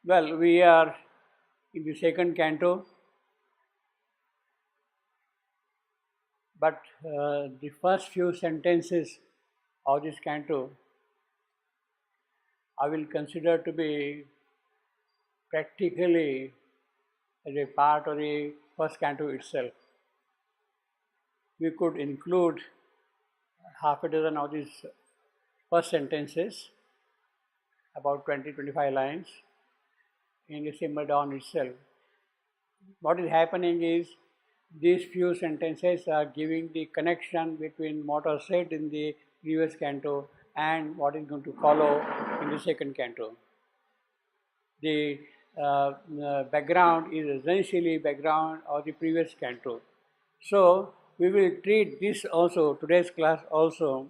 Well, we are in the second canto, but the first few sentences of this canto I will consider to be practically as a part of the first canto itself. We could include half a dozen of these first sentences, about 20-25 lines, in the Simple Dawn itself. What is happening is these few sentences are giving the connection between what was said in the previous canto and what is going to follow in the second canto. The background is essentially background of the previous canto. So we will treat this also, today's class also,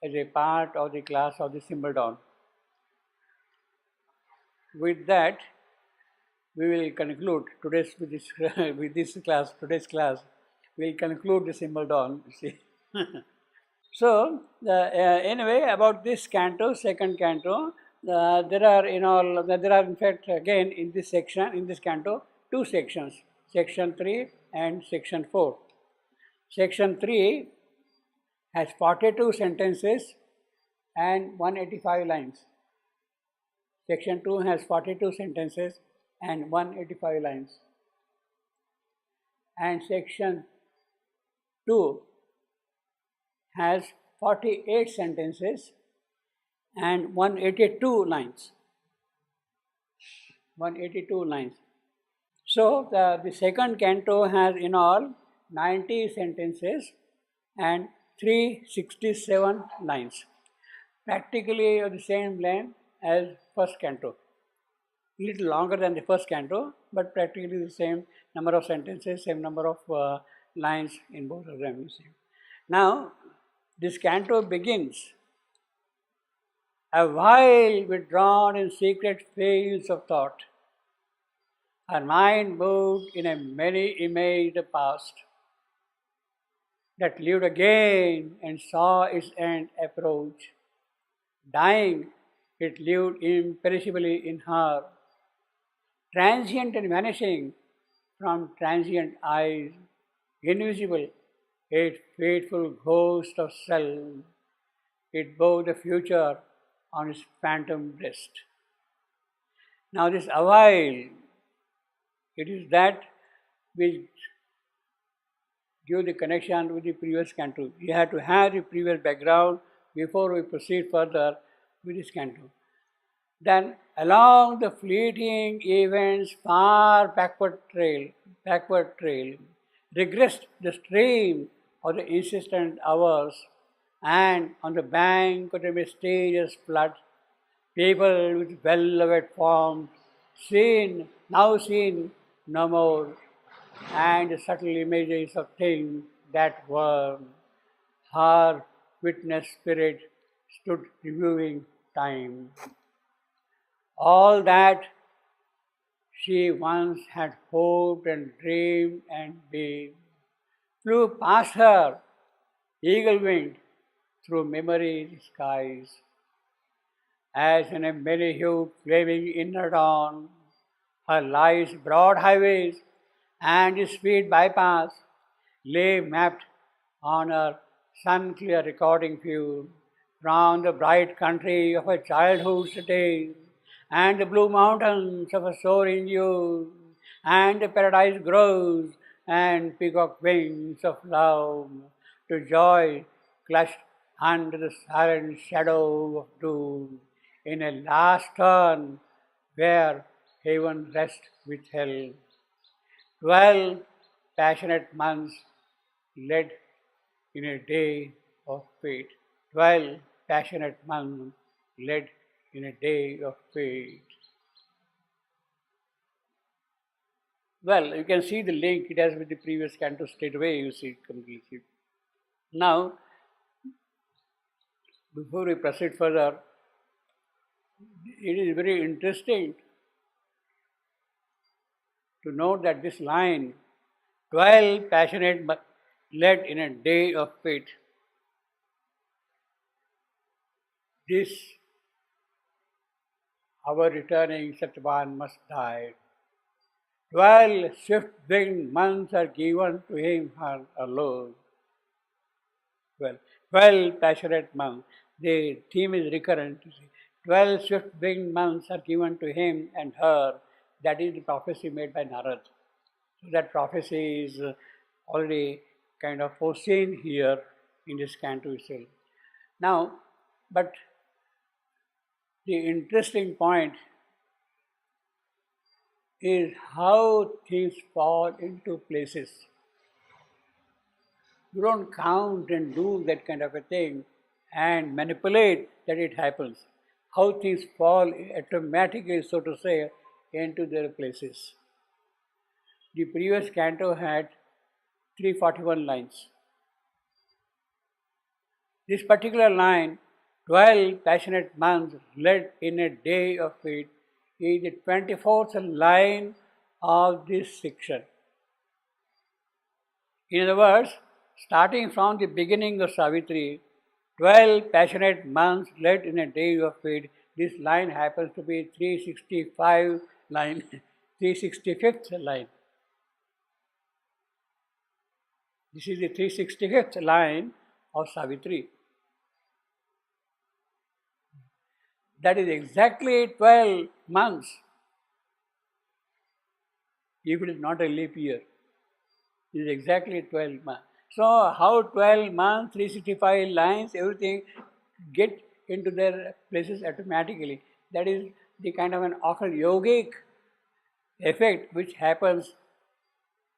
as a part of the class of the Simple Dawn. With that, we will conclude today's today's class. We will conclude the Simple Dawn. You see. So anyway, about this canto, second canto, there are in fact again in this canto, two sections, section 3 and section 4. Section 3 has 42 sentences and 185 lines. Section 2 has 42 sentences and 185 lines. And section 2 has 48 sentences and 182 lines. 182 lines. So the second canto has in all 90 sentences and 367 lines, practically of the same length as first canto. A little longer than the first canto, but practically the same number of sentences, same number of lines in both of them. You see. Now, this canto begins, a while withdrawn in secret fields of thought, her mind moved in a many-imaged past that lived again and saw its end approach. Dying, it lived imperishably in her, transient and vanishing from transient eyes, invisible, a fateful ghost of self. It bore the future on its phantom breast. Now this awhile, it is that which give the connection with the previous canto. You have to have the previous background before we proceed further with this canto. Then along the fleeting events far backward trail, regressed the stream of the insistent hours, and on the bank of the mysterious flood, people with well-loved forms, now seen no more, and the subtle images of things that were. Her witness spirit stood reviewing time. All that she once had hoped and dreamed and been flew past her, eagle-winged, through memory's skies. As in a many-hued flaming inner dawn, her life's broad highways and its speed bypass lay mapped on her sun-clear recording field from the bright country of her childhood's days, and the blue mountains of her soaring youth, and the paradise groves and peacock wings of love, to joy clutched under the silent shadow of doom, in a last turn where heaven rests with hell. 12 passionate months led in a day of fate. 12 passionate months led in a day of fate. Well, you can see the link it has with the previous canto straight away, you see it completely. Now, before we proceed further, it is very interesting to note that this line, 12 passionate led in a day of fate, this our returning Satyavan must die. 12 swift-winged months are given to him her alone. 12 passionate months. The theme is recurrent. 12 swift-winged months are given to him and her. That is the prophecy made by Narad. So that prophecy is already kind of foreseen here in this canto itself. Now, but the interesting point is how things fall into places. You don't count and do that kind of a thing and manipulate that it happens. How things fall automatically, so to say, into their places. The previous canto had 341 lines. This particular line, 12 passionate months led in a day of it, is the 24th line of this section. In other words, starting from the beginning of Savitri, 12 passionate months led in a day of it, this line happens to be 365 line, 365th line. This is the 365th line of Savitri. That is exactly 12 months, if it is not a leap year. It is exactly 12 months. So, how 12 months, 365 lines, everything get into their places automatically. That is the kind of an often yogic effect which happens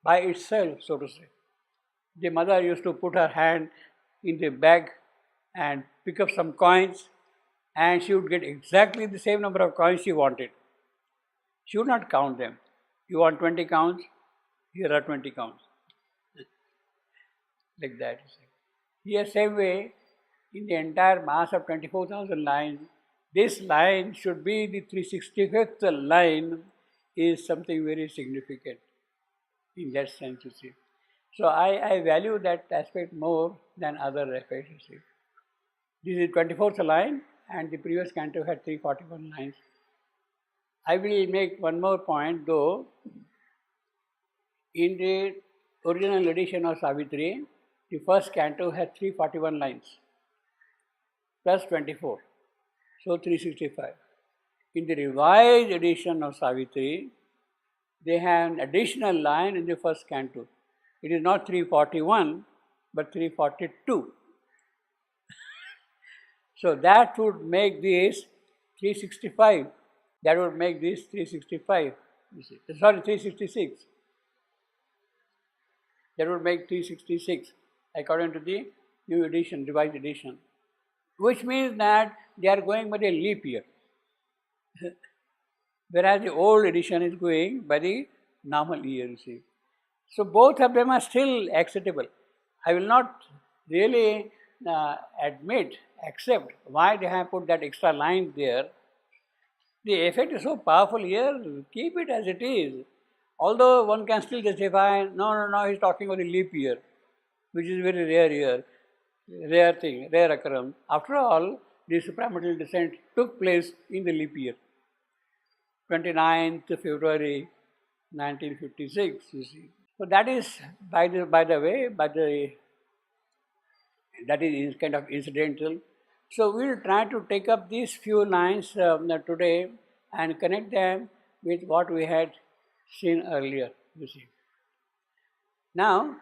by itself, so to say. The mother used to put her hand in the bag and pick up some coins, and she would get exactly the same number of coins she wanted. She would not count them. You want 20 counts? Here are 20 counts. Like that. Here, same way, in the entire mass of 24,000 lines, this line should be the 365th line, is something very significant in that sense, you see. So I value that aspect more than other aspects, you see. This is 24th line, and the previous canto had 341 lines. I will make one more point though. In the original edition of Savitri, the first canto had 341 lines plus 24, so 365. In the revised edition of Savitri, they have an additional line in the first canto. It is not 341 but 342. So that would make this 365. That would make this 365. You see. Sorry, 366. That would make 366 according to the new edition, revised edition. Which means that they are going by the leap year. Whereas the old edition is going by the normal year, you see. So both of them are still acceptable. I will not really accept why they have put that extra line there. The effect is so powerful here, keep it as it is. Although one can still justify, no, he's talking about the leap year, which is very rare year, rare thing, rare occurrence. After all, the supramaterial descent took place in the leap year, 29th February 1956, you see. So that is, by the way, that is kind of incidental. So we will try to take up these few lines today and connect them with what we had seen earlier, you see. Now,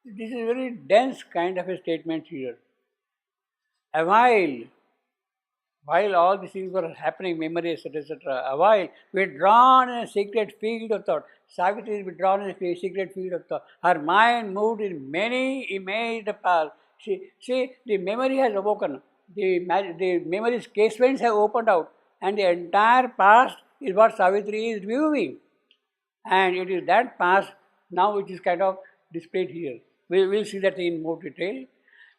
this is a very dense kind of a statement here. A while all these things were happening, memory, etc., a while, withdrawn in a secret field of thought. Savitri is withdrawn in a secret field of thought. Her mind moved in many imaged paths. See, the memory has awoken. The memory's casements have opened out, and the entire past is what Savitri is viewing. And it is that past now which is kind of displayed here. We will see that in more detail.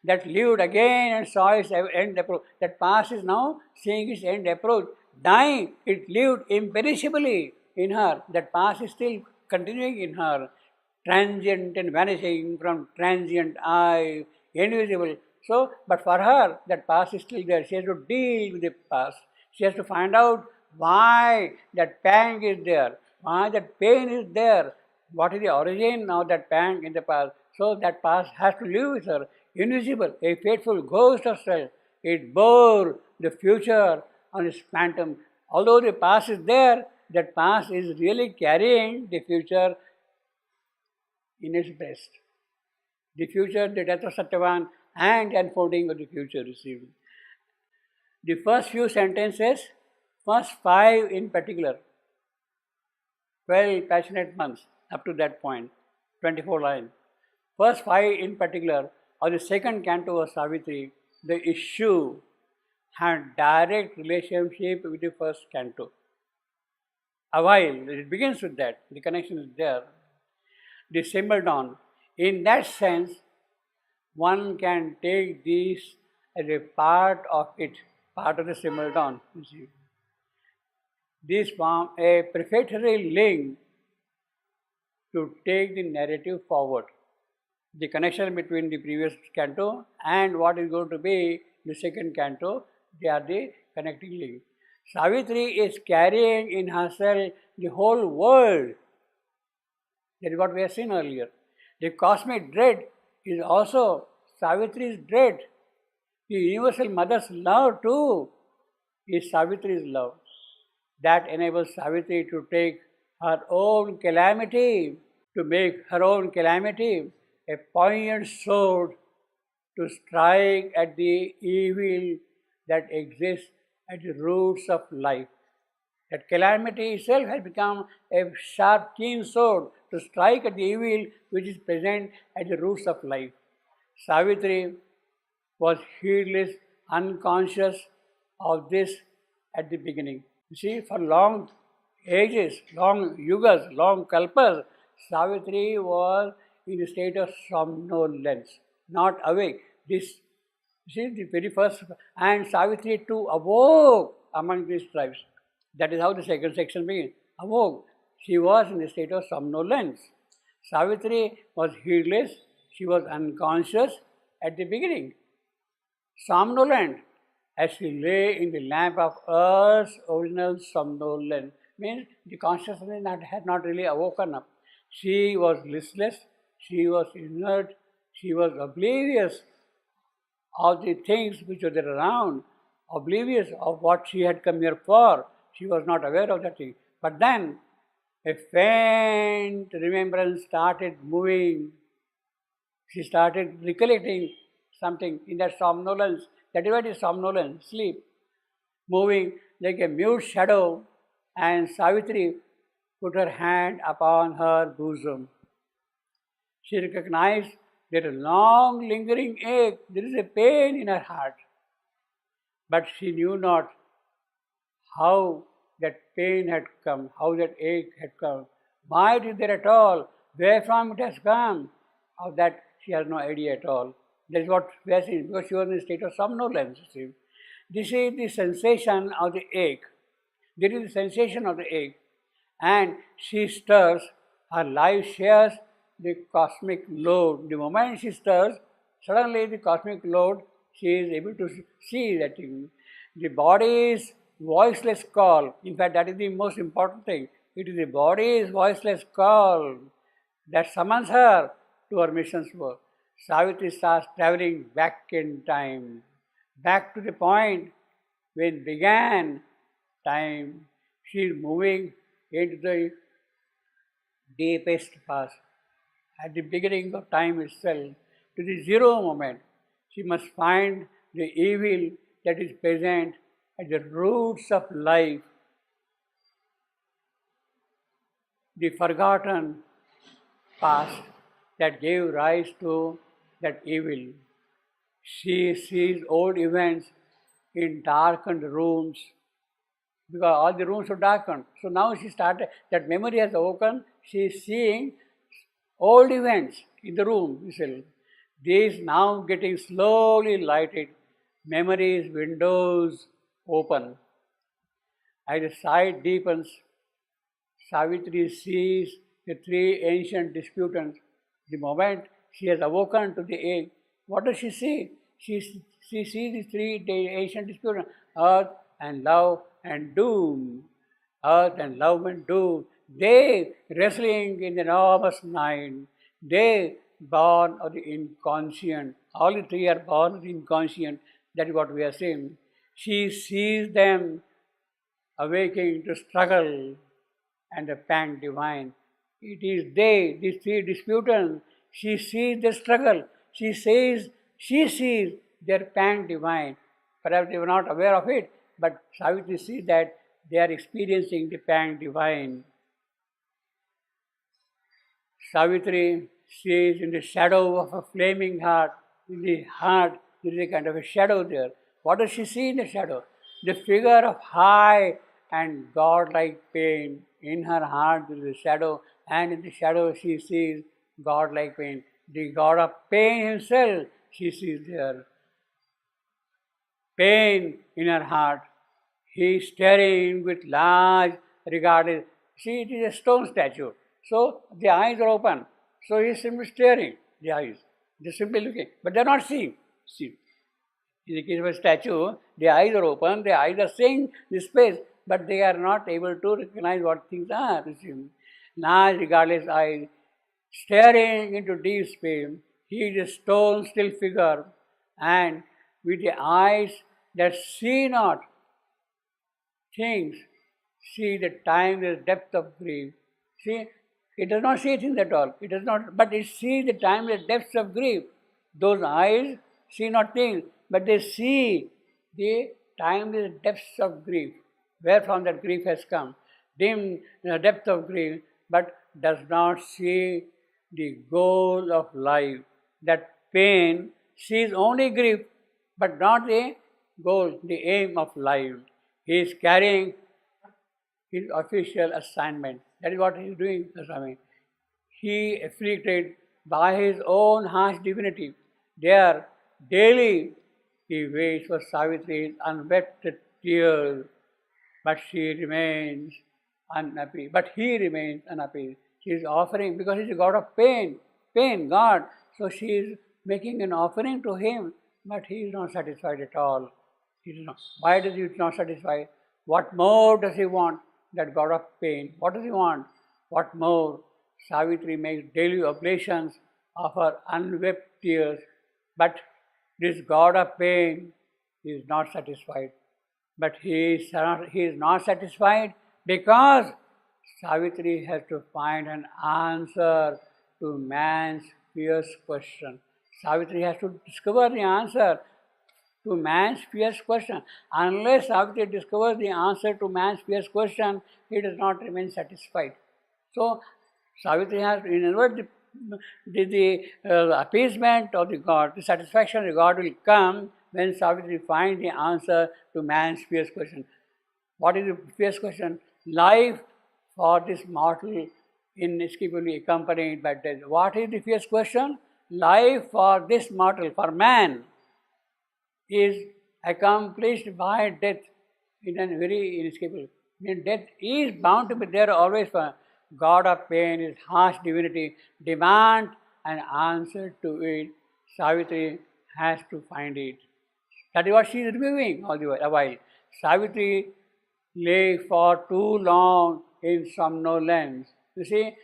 That lived again and saw its end approach. That past is now seeing its end approach. Dying, it lived imperishably in her. That past is still continuing in her. Transient and vanishing from transient eye, invisible. So, but for her, that past is still there. She has to deal with the past. She has to find out why that pang is there, why that pain is there, what is the origin of that pang in the past. So that past has to live with her, invisible, a faithful ghost of self. It bore the future on its phantom. Although the past is there, that past is really carrying the future in its breast. The future, the death of Satyavan, and the unfolding of the future received. The first few sentences, first five in particular, 12 passionate months up to that point, 24 lines. First five in particular of the second canto of Savitri, the issue had direct relationship with the first canto. A while, it begins with that, the connection is there. The Simbaldawn, in that sense, one can take these as a part of it, part of the Simbaldawn, you see. These form a prefatory link to take the narrative forward. The connection between the previous canto and what is going to be the second canto, they are the connecting link. Savitri is carrying in herself the whole world. That is what we have seen earlier. The cosmic dread is also Savitri's dread. The universal mother's love too is Savitri's love. That enables Savitri to take her own calamity, to make her own calamity a poignant sword to strike at the evil that exists at the roots of life. That calamity itself has become a sharp, keen sword to strike at the evil which is present at the roots of life. Savitri was heedless, unconscious of this at the beginning. You see, for long ages, long yugas, long kalpas, Savitri was in a state of somnolence, not awake. This is the very first, and Savitri too awoke among these tribes. That is how the second section begins. Awoke. She was in a state of somnolence. Savitri was heedless, she was unconscious at the beginning. Somnolent, as she lay in the lamp of Earth's original somnolence, means the consciousness had not really awoken up. She was listless, she was inert, she was oblivious of the things which were there around, oblivious of what she had come here for. She was not aware of that thing. But then a faint remembrance started moving. She started recollecting something in that somnolence. That is what is somnolence, sleep. Moving like a mute shadow, and Savitri put her hand upon her bosom. She recognized that a long lingering ache, there is a pain in her heart. But she knew not how that pain had come, how that ache had come, why it is there at all, where from it has come. Of that she has no idea at all. That is what we are seeing, because she was in a state of somnolence. This is the sensation of the ache. There is the sensation of the ache. And she stirs, her life shares the cosmic load. The moment she stirs, suddenly the cosmic load, she is able to see that thing. The body's voiceless call, in fact, that is the most important thing. It is the body's voiceless call that summons her to her mission's work. Savitri starts traveling back in time, back to the point when began time. She is moving into the deepest past. At the beginning of time itself, to the zero moment, she must find the evil that is present at the roots of life, the forgotten past that gave rise to that evil. She sees old events in darkened rooms, because all the rooms are darkened. So now she started, that memory has awoken, she is seeing old events in the room, you see. These now getting slowly lighted, memories, windows open. As the sight deepens, Savitri sees the three ancient disputants. The moment she has awoken to the age, what does she see? She sees the three ancient disputants, earth and love and doom. Earth and love and doom. They wrestling in the enormous mind. They born of the inconscient. All the three are born of the inconscient. That is what we are saying. She sees them awaking to struggle and the pang divine. It is they, these three disputants, she sees the struggle. She sees their pang divine. Perhaps they were not aware of it, but Savitri sees that they are experiencing the pang divine. Savitri sees in the shadow of a flaming heart, in the heart there is a kind of a shadow there. What does she see in the shadow? The figure of high and godlike pain. In her heart there is a shadow, and in the shadow she sees godlike pain. The god of pain himself she sees there. Pain in her heart. He is staring with large regarded. See, it is a stone statue. So the eyes are open. So he is simply staring, the eyes. They are simply looking. But they are not seeing. See. In the case of a statue, the eyes are open, the eyes are seeing the space, but they are not able to recognize what things are. Large regardless eyes, staring into deep space. He is a stone still figure, and with the eyes that see not things, see the timeless depth of grief. See, it does not see things at all. It does not, but it sees the timeless depths of grief. Those eyes see not things, but they see the timeless depths of grief, where from that grief has come. Dim depth of grief, but does not see the goal of life. That pain sees only grief, but not the goal, the aim of life. He is carrying his official assignment. That is what he is doing, Swami. He afflicted by his own harsh divinity. There, daily, he waits for Savitri's unwept tears, but she remains unappeased. But he remains unappeased. She is offering, because he is a god of pain, God. So she is making an offering to him, but he is not satisfied at all. He is not. Why does he not satisfied? What more does he want? That god of pain. What does he want? What more? Savitri makes daily oblations of her unwept tears, but this god of pain is not satisfied. But he is not satisfied because Savitri has to find an answer to man's fierce question. Savitri has to discover the answer to man's fierce question. Unless Savitri discovers the answer to man's fierce question, he does not remain satisfied. So, Savitri has, in other words, the appeasement of the God, the satisfaction of the God will come when Savitri finds the answer to man's fierce question. What is the fierce question? Life for this mortal inescapably accompanied by death. What is the fierce question? Life for this mortal, for man, is accomplished by death in a very inescapable. Death is bound to be there always. For God of pain, his harsh divinity, demand an answer to it. Savitri has to find it. That is what she is reviewing all the while. Savitri lay for too long in somnolence. You see,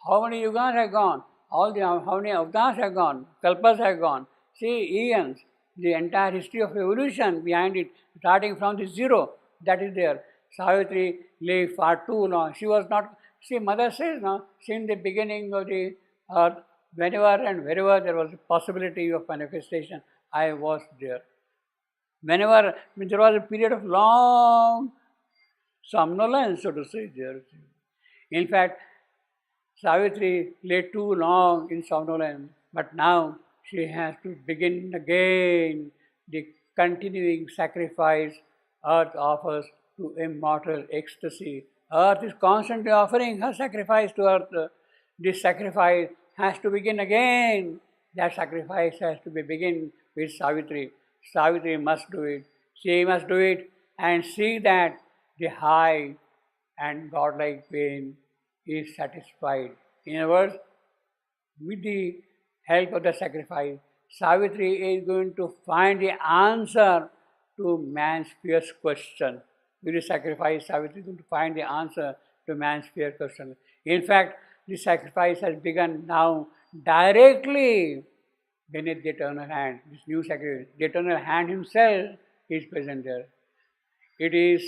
how many yugas have gone? How many avatars have gone? Kalpas have gone. See, eons, the entire history of evolution behind it, starting from the zero, that is there. Savitri lay for too long. She was not. See, Mother says, no, since the beginning of the earth, whenever and wherever there was a possibility of manifestation, I was there. Whenever there was a period of long somnolence, so to say, there. In fact, Savitri lay too long in somnolence, but now she has to begin again the continuing sacrifice earth offers to immortal ecstasy. Earth is constantly offering her sacrifice to earth. This sacrifice has to begin again. That sacrifice has to be begin with Savitri. Savitri must do it. She must do it and see that the high and godlike pain is satisfied. In other words, with the help of the sacrifice, Savitri is going to find the answer to man's fierce question. with the sacrifice, Savitri is going to find the answer to man's fear question. In fact, the sacrifice has begun now directly beneath the eternal hand. This new sacrifice, the eternal hand himself is present there. It is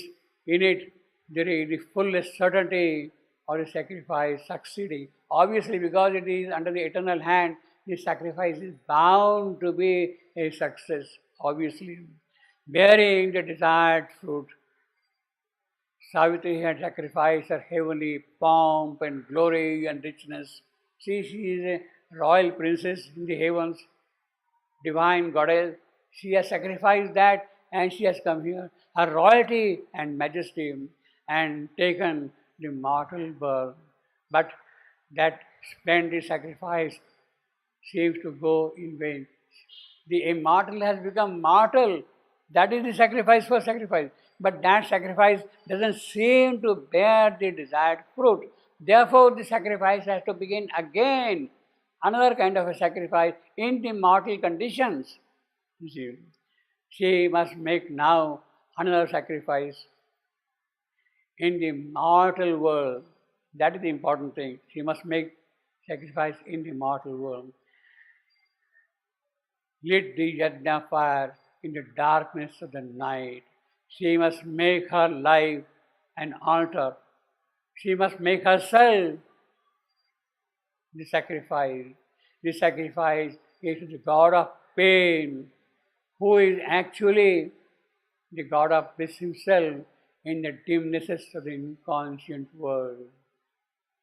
in it there is the fullest certainty of the sacrifice succeeding. Obviously, because it is under the eternal hand, the sacrifice is bound to be a success, obviously, bearing the desired fruit. Savitri had sacrificed her heavenly pomp and glory and richness. See, she is a royal princess in the heavens, divine goddess. She has sacrificed that and she has come here, her royalty and majesty, and taken the mortal birth. But that splendid sacrifice seems to go in vain. The immortal has become mortal. That is the sacrifice for sacrifice. But that sacrifice doesn't seem to bear the desired fruit. Therefore, the sacrifice has to begin again. Another kind of a sacrifice in the mortal conditions. You see, she must make now another sacrifice in the mortal world. That is the important thing. She must make sacrifice in the mortal world. Lit the yajna fire in the darkness of the night. She must make her life an altar. She must make herself the sacrifice. The sacrifice is to the God of pain, who is actually the God of bliss himself in the dimnesses of the inconscient world.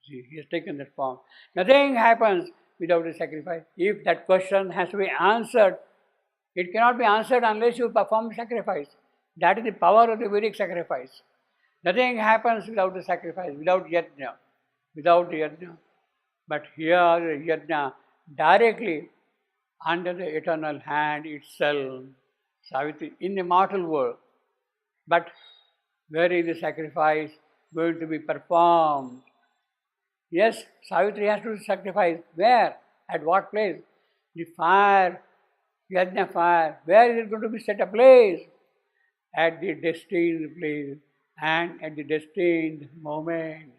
See, he has taken that form. Nothing happens without a sacrifice. If that question has to be answered, it cannot be answered unless you perform sacrifice. That is the power of the Vedic sacrifice. Nothing happens without the sacrifice, without yajna, without the yajna. But here the yajna directly under the eternal hand itself, Savitri, in the mortal world. But where is the sacrifice going to be performed? Yes, Savitri has to sacrifice. Where? At what place? The fire, yajna fire, where is it going to be set ablaze? At the destined place and at the destined moment.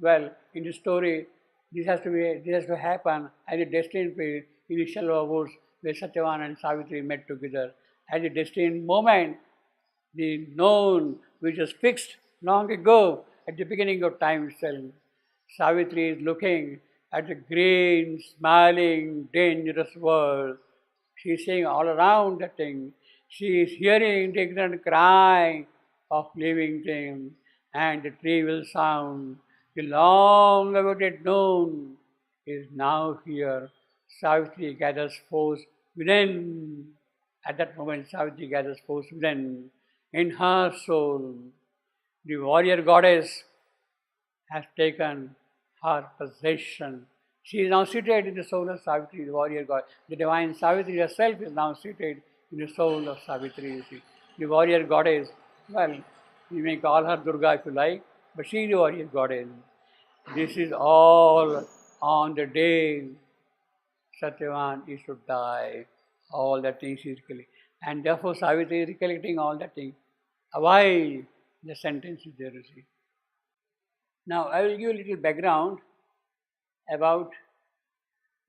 Well, in the story, this has to happen at the destined place in the Shalva woods where Satyavan and Savitri met together. At the destined moment, the known which was fixed long ago at the beginning of time itself. Savitri is looking at the green, smiling, dangerous world. She is seeing all around the thing. She is hearing the ignorant cry of living things, and the trivial sound. The long awaited noon is now here. Savitri gathers force within. At that moment, Savitri gathers force within. In her soul, the warrior goddess has taken her possession. She is now seated in the soul of Savitri, the warrior goddess. The divine Savitri herself is now seated in the soul of Savitri, you see. The warrior goddess, well, you may call her Durga if you like, but she is the warrior goddess. This is all on the day Satyavan is to die. All that things she is recollecting. And therefore Savitri is recollecting all that things. Why the sentence is there, you see. Now I will give a little background about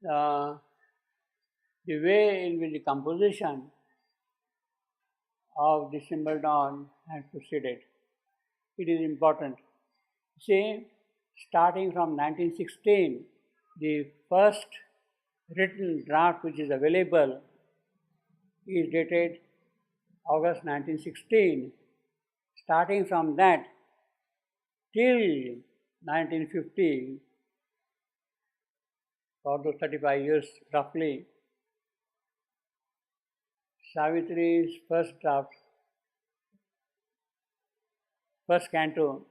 the way in which the composition of the symbol dawn has proceeded. It is important. See, starting from 1916, the first written draft which is available is dated August 1916. Starting from that till 1950, for those 35 years roughly, Savitri's first draft, first canto,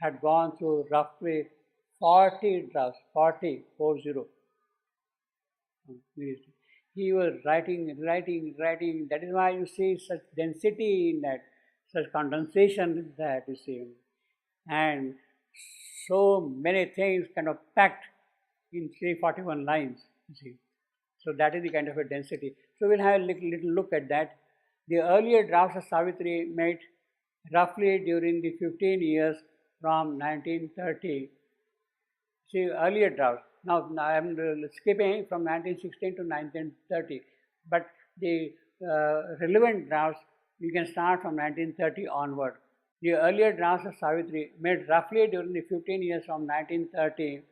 had gone through roughly 40 drafts, 40. He was writing. That is why you see such density in that, such condensation in that, you see. And so many things kind of packed in 341 lines, you see. So that is the kind of a density. So we'll have a little look at that. The earlier drafts of Savitri made roughly during the 15 years from 1930. See, earlier drafts. Now I am skipping from 1916 to 1930, but the relevant drafts you can start from 1930 onward. The earlier drafts of Savitri, made roughly during the 15 years from 1930,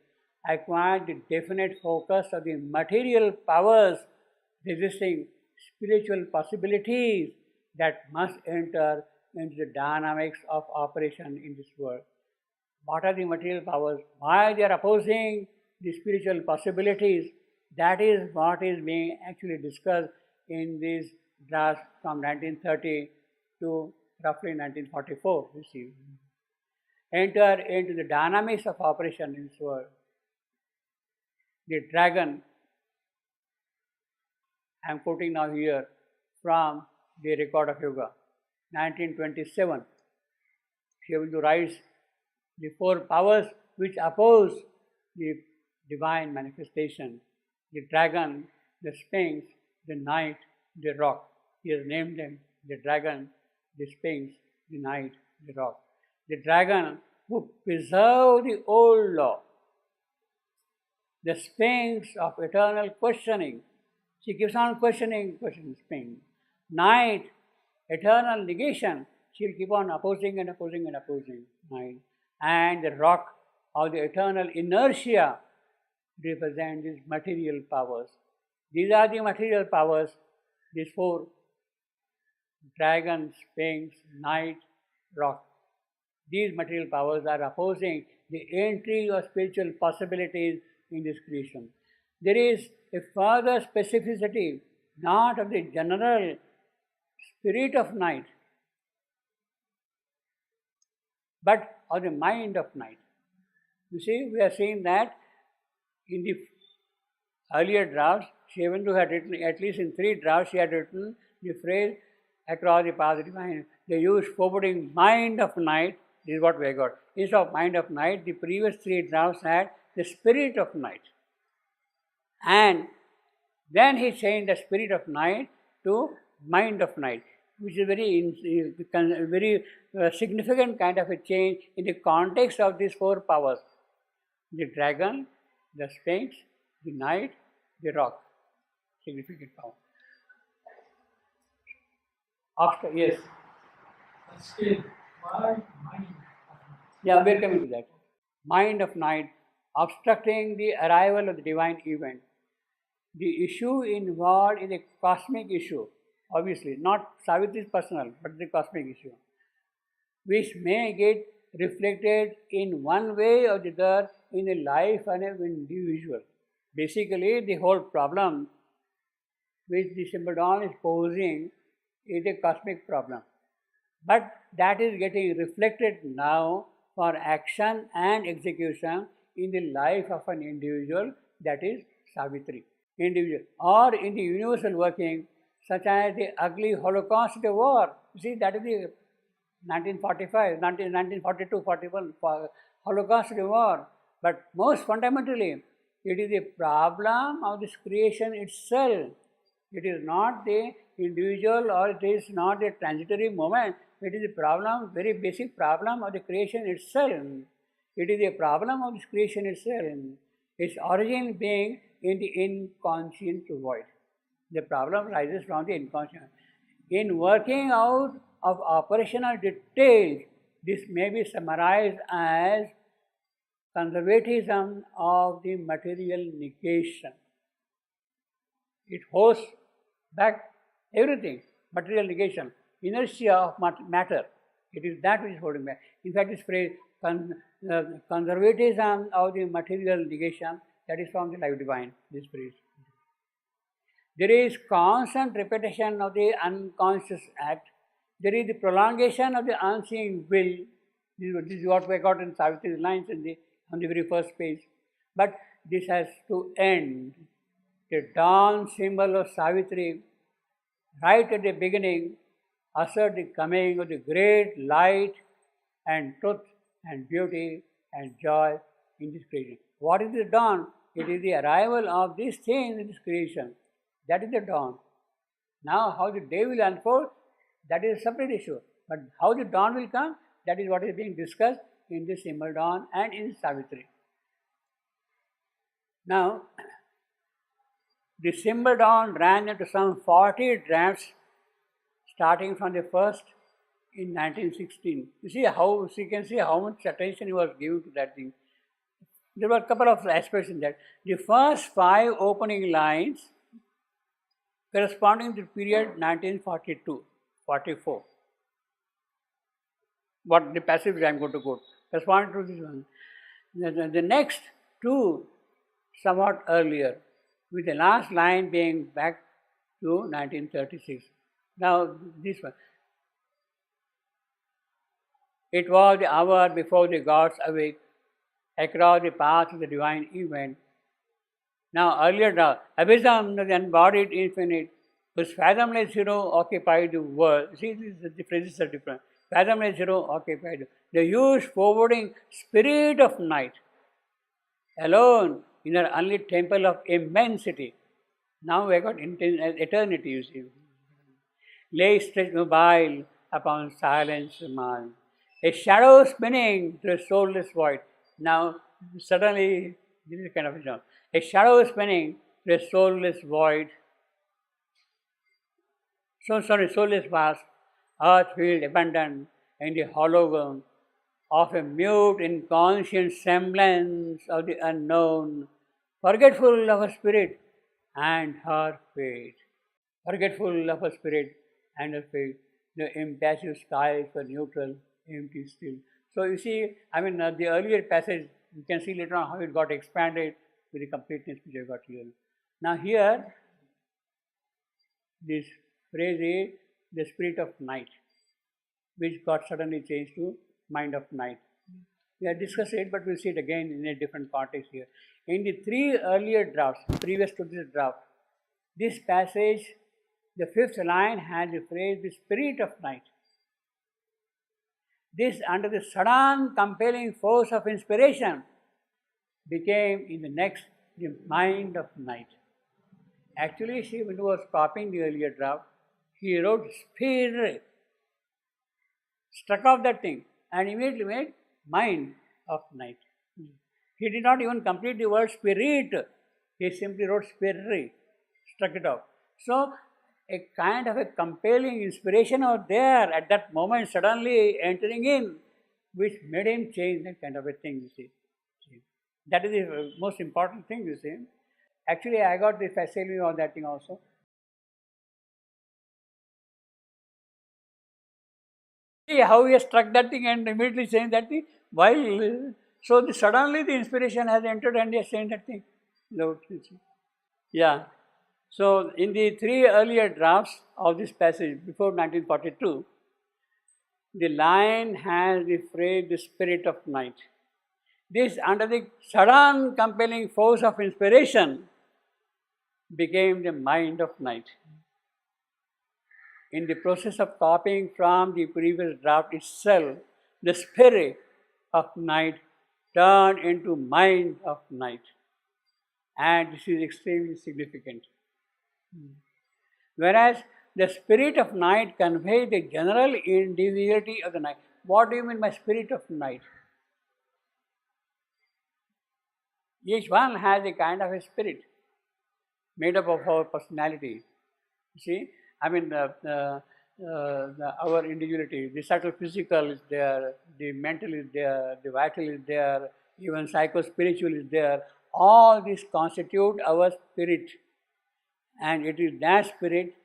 acquired the definite focus of the material powers resisting spiritual possibilities that must enter into the dynamics of operation in this world. What are the material powers? Why they are opposing the spiritual possibilities? That is what is being actually discussed in these drafts from 1930 to roughly 1944. You see, enter into the dynamics of operation in this world. The dragon, I am quoting now here from the record of yoga, 1927. She able to rise the four powers which oppose the divine manifestation: the dragon, the sphinx, the knight, the rock. He has named them the dragon, the sphinx, the knight, the rock. The dragon who preserved the old law, the sphinx of eternal questioning. She keeps on questioning sphinx. Knight, eternal negation. She will keep on opposing and opposing and opposing. Knight. And the rock of the eternal inertia represent these material powers. These are the material powers, these four: dragon, sphinx, knight, rock. These material powers are opposing the entry of spiritual possibilities in this creation. There is a further specificity, not of the general spirit of night, but of the mind of night. You see, we are seeing that in the earlier drafts, Shivandu had written, at least in 3 drafts, she had written the phrase across the path of divine. They used foreboding mind of night. This is what we got. Instead of mind of night, the previous 3 drafts had the spirit of night. And then he changed the spirit of night to mind of night, which is very significant kind of a change in the context of these 4 powers: the dragon, the sphinx, the knight, the rock. Significant power. After, yes. Still, why mind? Yeah, we're coming to that. Mind of night, obstructing the arrival of the divine event. The issue involved is a cosmic issue, obviously, not Savitri's personal, but the cosmic issue, which may get reflected in one way or the other in the life of an individual. Basically, the whole problem which the symbol dawn is posing is a cosmic problem. But that is getting reflected now for action and execution in the life of an individual, that is Savitri. Individual, or in the universal working, such as the ugly Holocaust war. You see, that is the 1945, 1942, 41 Holocaust war. But most fundamentally, it is a problem of this creation itself. It is not the individual, or it is not a transitory moment. It is a problem, very basic problem of the creation itself. It is a problem of this creation itself. Its origin being in the inconscient void. The problem rises from the inconscient. In working out of operational details, this may be summarized as conservatism of the material negation. It holds back everything, material negation, inertia of matter. It is that which is holding back. In fact, this phrase, conservatism of the material negation, that is from the Life Divine, this phrase. There is constant repetition of the unconscious act. There is the prolongation of the unseen will. This is what we got in Savitri's lines on the very first page. But this has to end. The dawn symbol of Savitri, right at the beginning, ushered the coming of the great light and truth and beauty and joy in this creation. What is the dawn? It is the arrival of these things in this creation. That is the dawn. Now, how the day will unfold, that is a separate issue. But how the dawn will come, that is what is being discussed in the symbol dawn and in Savitri. Now, the symbol dawn ran into some 40 drafts starting from the first in 1916. You can see how much attention he was giving to that thing. There were a couple of aspects in that. The first 5 opening lines corresponding to the period 1942-44. What the passage I am going to quote, corresponding to this one. The next 2 somewhat earlier, with the last line being back to 1936. Now, this one. It was the hour before the gods awake across the path of the divine event. Now, earlier, the abysm, the embodied infinite, whose fathomless hero occupied the world. See, the phrases are different. Fathomless hero occupied the huge forwarding spirit of night, alone in her unlit temple of immensity. Now we have got eternity, you see. Lay stretched mobile upon silence mind, a shadow spinning through a soulless void. Now, suddenly, this is kind of a job. A shadow spinning through a soulless void. Soulless vast, earth field abandoned in the hologram of a mute, inconscient semblance of the unknown, forgetful of her spirit and her fate. Forgetful of her spirit and her fate. The impassive skies were neutral, empty still. So you see, the earlier passage, you can see later on how it got expanded with the completeness which I got here. Now here, this phrase is the spirit of night, which got suddenly changed to mind of night. We have discussed it, but we'll see it again in a different context here. In the 3 earlier drafts, previous to this draft, this passage, the 5th line has the phrase, the spirit of night. This, under the sudden compelling force of inspiration, became in the next the mind of night. Actually, when he was copying the earlier draft, he wrote spirit, struck off that thing, and immediately made mind of night. He did not even complete the word spirit, he simply wrote spirit, struck it off. So, a kind of a compelling inspiration out there at that moment suddenly entering in, which made him change that kind of a thing, you see. That is the most important thing, you see. Actually, I got the facility on that thing also. See how he has struck that thing and immediately saying that thing. While suddenly the inspiration has entered and he is saying that thing. Yeah. So in the 3 earlier drafts of this passage before 1942, the line has the phrase the spirit of night. This, under the sudden compelling force of inspiration, became the mind of night. In the process of copying from the previous draft itself, the spirit of night turned into mind of night. And this is extremely significant. Whereas the spirit of night conveys the general individuality of the night. What do you mean by spirit of night? Each one has a kind of a spirit made up of our personality. You see, our individuality, the subtle physical is there, the mental is there, the vital is there, even psycho-spiritual is there. All these constitute our spirit. And it is that spirit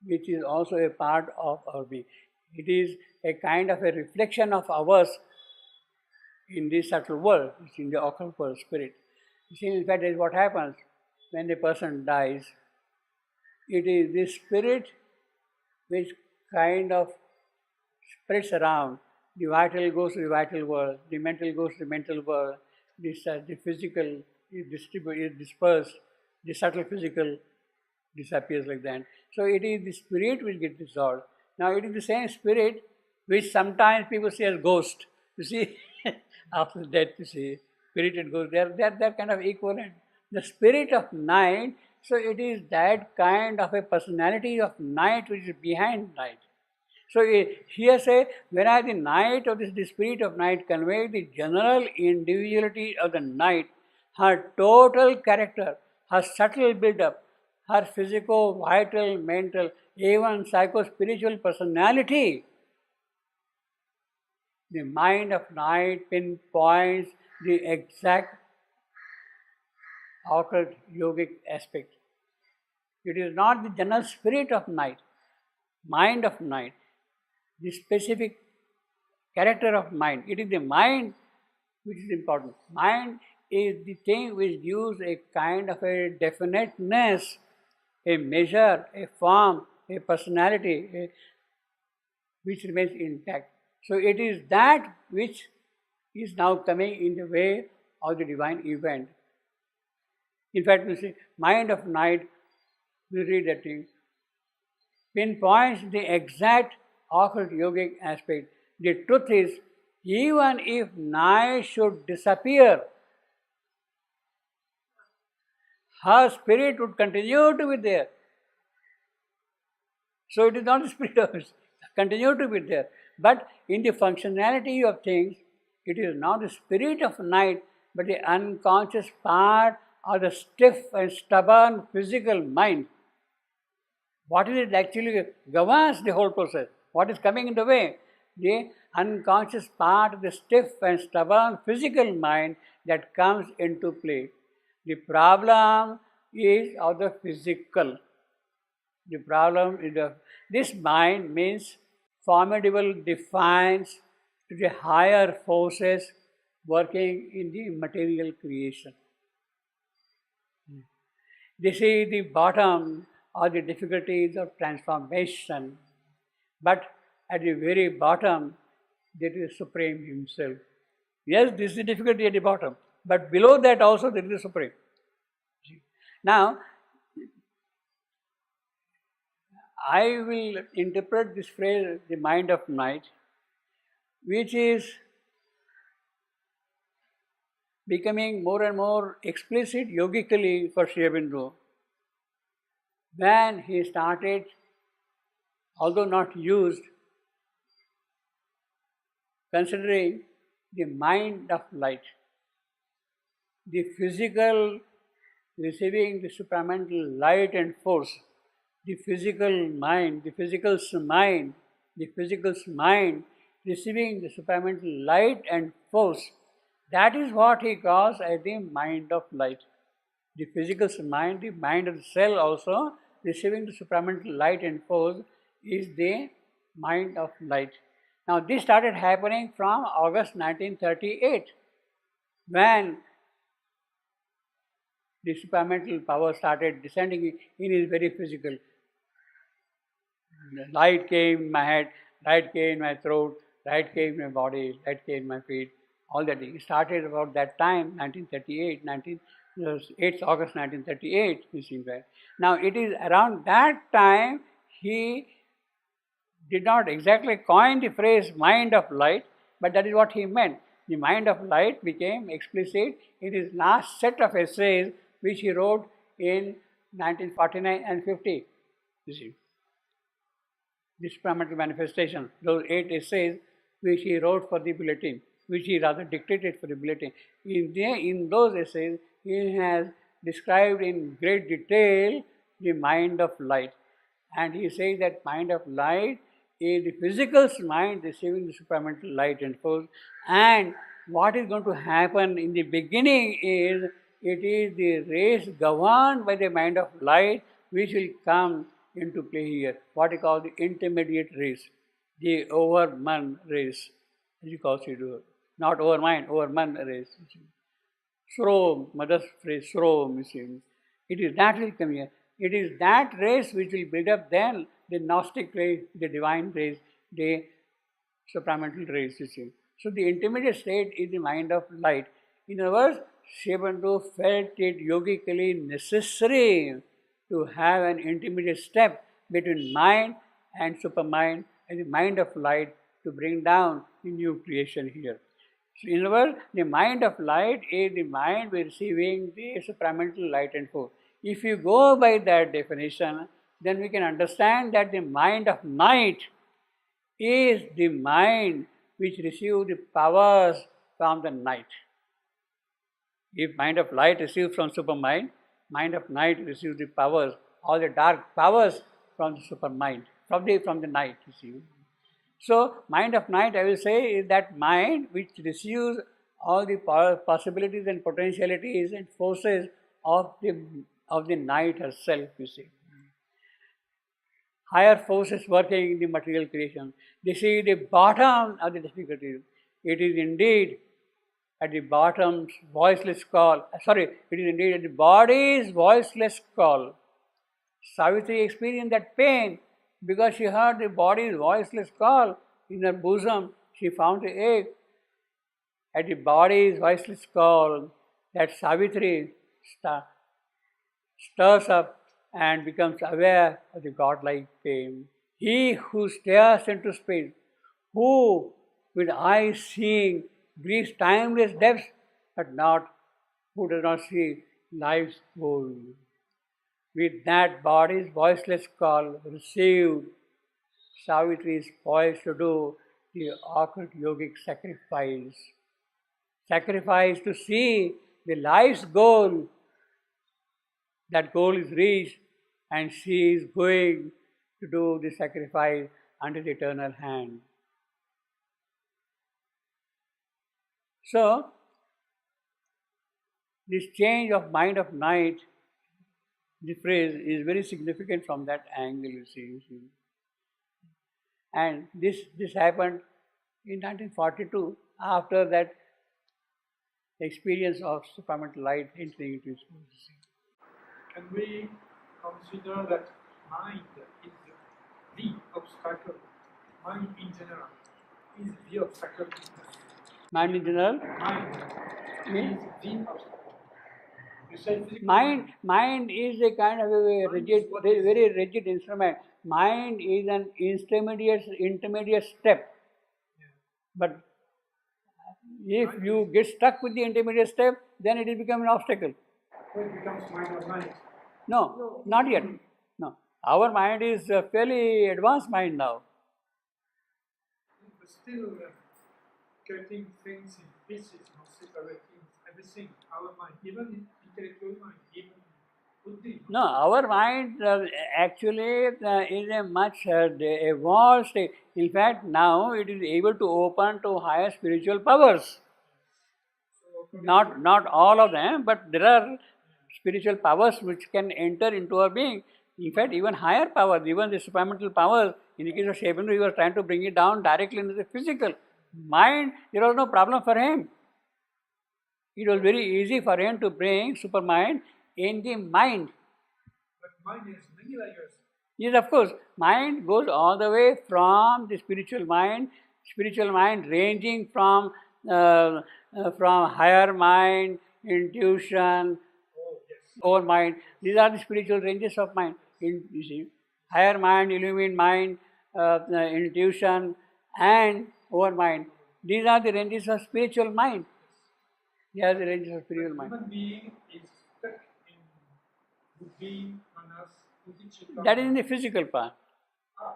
which is also a part of our being. It is a kind of a reflection of ours in this subtle world, in the occult world, spirit. You see, in fact, that is what happens when a person dies. It is this spirit which kind of spreads around. The vital goes to the vital world, the mental goes to the mental world, the physical is dispersed, the subtle physical disappears like that. So it is the spirit which gets dissolved. Now it is the same spirit which sometimes people say as ghost. You see, after death, you see, spirit and ghost, they're kind of equivalent. The spirit of night, so it is that kind of a personality of night which is behind night. So here say, whereas the night of the spirit of night conveys the general individuality of the night, her total character, her subtle build-up, her physical, vital, mental, even psycho-spiritual personality, the mind of night pinpoints the exact occult yogic aspect. It is not the general spirit of night, mind of night, the specific character of mind. It is the mind which is important. Mind is the thing which gives a kind of a definiteness, a measure, a form, a personality, which remains intact. So it is that which is now coming in the way of the divine event. In fact, we see mind of night, we read that thing, pinpoints the exact occult yogic aspect. The truth is, even if night should disappear, her spirit would continue to be there. So it is not the spirit of it, continue to be there. But in the functionality of things, it is not the spirit of night, but the unconscious part of the stiff and stubborn physical mind. What is it actually governs the whole process? What is coming in the way? The unconscious part of the stiff and stubborn physical mind that comes into play. The problem is of the physical. The problem is this mind means formidable defiance to the higher forces working in the material creation. This is the bottom of the difficulties of transformation. But at the very bottom, there is Supreme Himself. Yes, this is the difficulty at the bottom, but below that also there is the Supreme. Now, I will interpret this phrase, the mind of night, which is becoming more and more explicit yogically for Sri Aurobindo. When he started, although not used, considering the mind of light, the physical receiving the supramental light and force, the physical mind receiving the supramental light and force, that is what he calls as the mind of light. The physical mind, the mind of the cell also receiving the supramental light and force is the mind of light. Now this started happening from August 1938 when the supramental power started descending in his very physical. Light came in my head, light came in my throat, light came in my body, light came in my feet, all that. It started about that time, 1938, 8th August 1938, you see that. Now it is around that time he did not exactly coin the phrase mind of light, but that is what he meant. The mind of light became explicit in his last set of essays which he wrote in 1949 and 50. You see, this supramental manifestation, those 8 essays which he wrote for the bulletin, which he rather dictated for the bulletin. In those essays, he has described in great detail the mind of light. And he says that mind of light is the physical mind receiving the supramental light and force. And what is going to happen in the beginning is, it is the race governed by the mind of light which will come into play here. What he calls the intermediate race, the overman race, as you call it, not overmind, overman race. Shrom, mother's phrase, Shrom, you see. It is that will come here. It is that race which will build up then the Gnostic race, the divine race, the supramental race, you see. So the intermediate state is the mind of light. In other words, Sri Aurobindo felt it yogically necessary to have an intermediate step between mind and supermind and the mind of light to bring down the new creation here. So in other words, the mind of light is the mind receiving the supramental light and force. If you go by that definition, then we can understand that the mind of night is the mind which receives the powers from the night. If mind of light receives from supermind, mind of night receives the powers, all the dark powers from the supermind, from the night, you see. So, mind of night, I will say, is that mind which receives all the possibilities and potentialities and forces of the night herself, you see. Higher forces working in the material creation. This is the bottom of the difficulty. It is indeed at the bottom's voiceless call. It is indeed at the body's voiceless call. Savitri experienced that pain because she heard the body's voiceless call in her bosom. She found the ache. At the body's voiceless call, that Savitri stirs up and becomes aware of the godlike pain. He who stares into space, who with eyes seeing breathes timeless depths, but who does not see life's goal. With that body's voiceless call received, Savitri is poised to do the occult yogic sacrifice. Sacrifice to see the life's goal. That goal is reached and she is going to do the sacrifice under the eternal hand. So, this change of mind of night, the phrase is very significant from that angle, you see. And this happened in 1942, after that experience of supramental light entering into space. Can we consider that mind is the obstacle? Mind in general is the obstacle. Mind in general? Mind is the obstacle. You say physical Mind is a kind of a rigid, very rigid instrument. Mind is an intermediate step. Yeah. But if you get stuck with the intermediate step, then it will become an obstacle. So it becomes mind of mind. No, not yet. No. Our mind is a fairly advanced mind now. But still cutting things in pieces, not separating everything. Our mind, even intellectual mind, even buddhi. No, our mind actually is a much evolved state. In fact, now it is able to open to higher spiritual powers. So Not all of them, but there are spiritual powers which can enter into our being. In fact, even higher powers, even the supramental powers, in the case of Shebendra, he was trying to bring it down directly into the physical. Mind, there was no problem for him. It was very easy for him to bring supermind in the mind. but mind has many layers. Yes, of course, mind goes all the way from the spiritual mind ranging from higher mind, intuition, Oh yes. over mind. These are the spiritual ranges of mind. You see, higher mind, illumined mind, intuition, and over mind. These are the ranges of spiritual mind. These are the ranges of spiritual mind. Human being is stuck in buddhi, manas, bodhicitta. That is in the physical part.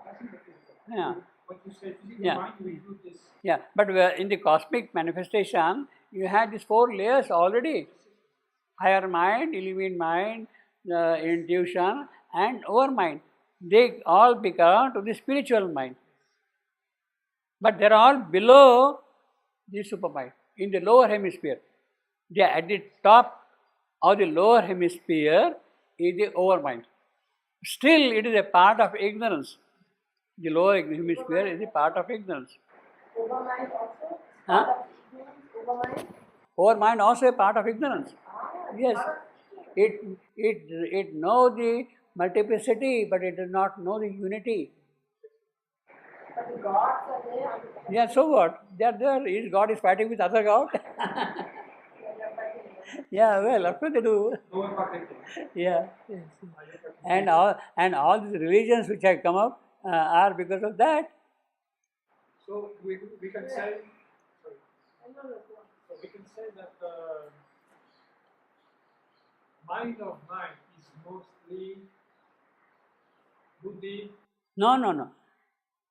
That's in the physical. Yeah. What you say, physical Yeah. mind will do this. Yeah, but in the cosmic manifestation, you had these 4 layers already. Higher mind, illumined mind, intuition, and over mind. They all belong to the spiritual mind. But they are all below the supermind, in the lower hemisphere. They are at the top of the lower hemisphere is the overmind. Still, it is a part of ignorance. The lower hemisphere is a part of ignorance. Overmind also? Huh? Part of ignorance, overmind? Overmind also a part of ignorance. Yes. Part It knows the multiplicity, but it does not know the unity. but the gods are there on the Yeah, so what? They are there. Is God is fighting with other God? Yeah, well, of course they do. Lower packaging. Yeah. Yes. And all these religions which have come up are because of that. So we can say, sorry, No, no, no. so we can say that mind of mind is mostly buddhi. No.